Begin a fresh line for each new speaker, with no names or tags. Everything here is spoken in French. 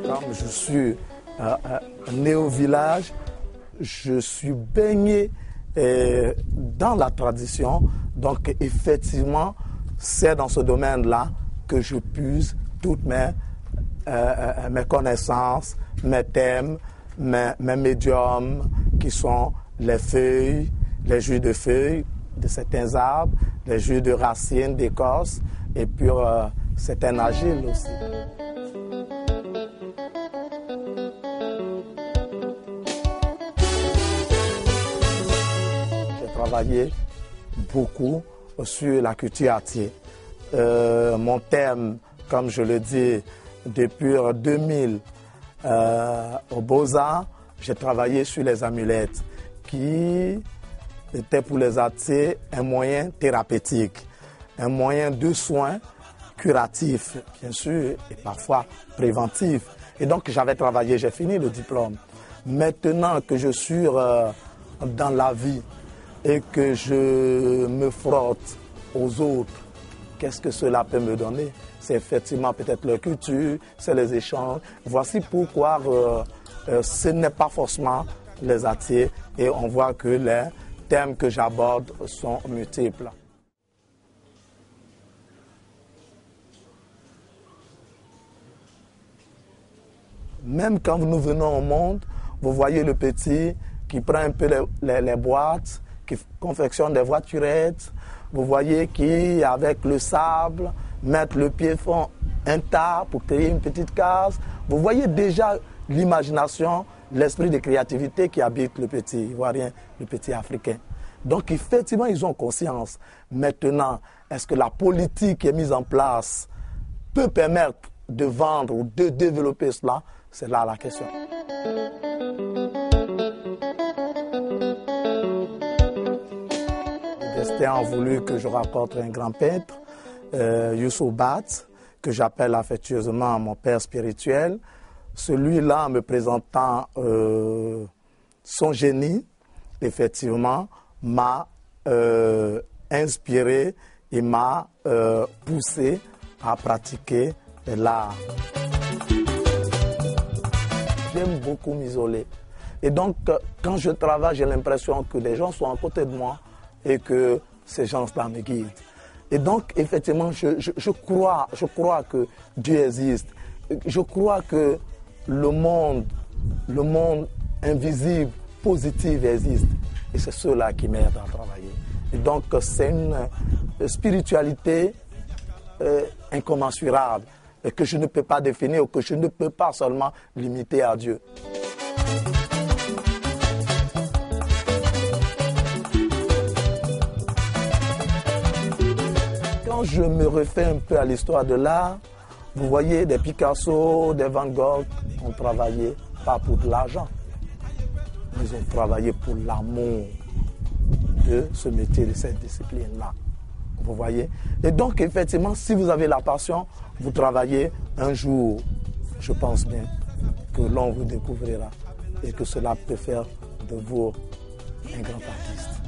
Comme je suis né au village, je suis baigné dans la tradition. Donc effectivement, c'est dans ce domaine-là que je puise toutes mes connaissances, mes thèmes, mes médiums, qui sont les feuilles, les jus de feuilles de certains arbres, les jus de racines, d'écorce, et puis certains argiles aussi. J'ai travaillé beaucoup sur la culture attier. Mon thème, comme je le dis, depuis 2000 aux Beaux-Arts, j'ai travaillé sur les amulettes qui étaient pour les attiers un moyen thérapeutique, un moyen de soins curatif, bien sûr, et parfois préventif. Et donc j'avais travaillé, j'ai fini le diplôme. Maintenant que je suis dans la vie et que je me frotte aux autres, qu'est-ce que cela peut me donner? C'est effectivement peut-être leur culture, c'est les échanges. Voici pourquoi ce n'est pas forcément les attiers et on voit que les thèmes que j'aborde sont multiples. Même quand nous venons au monde, vous voyez le petit qui prend un peu les boîtes, qui confectionne des voiturettes. Vous voyez qui, avec le sable, mettent le pied, font un tas pour créer une petite case. Vous voyez déjà l'imagination, l'esprit de créativité qui habite le petit ivoirien, le petit africain. Donc effectivement, ils ont conscience. Maintenant, est-ce que la politique qui est mise en place peut permettre de vendre ou de développer cela? C'est là la question. Le destin a voulu que je rencontre un grand peintre, Youssou Bat, que j'appelle affectueusement mon père spirituel. Celui-là, en me présentant son génie, effectivement, m'a inspiré et m'a poussé à pratiquer l'art. J'aime beaucoup m'isoler. Et donc, quand je travaille, j'ai l'impression que les gens sont à côté de moi et que ces gens-là me guident. Et donc, effectivement, je crois que Dieu existe. Je crois que le monde invisible, positif existe. Et c'est cela qui m'aide à travailler. Et donc, c'est une spiritualité incommensurable et que je ne peux pas définir ou que je ne peux pas seulement limiter à Dieu. Quand je me refais un peu à l'histoire de l'art, vous voyez, des Picasso, des Van Gogh ont travaillé pas pour de l'argent, mais ils ont travaillé pour l'amour de ce métier, de cette discipline-là. Vous voyez? Et donc, effectivement, si vous avez la passion, vous travaillez un jour, je pense bien, que l'on vous découvrira et que cela peut faire de vous un grand artiste.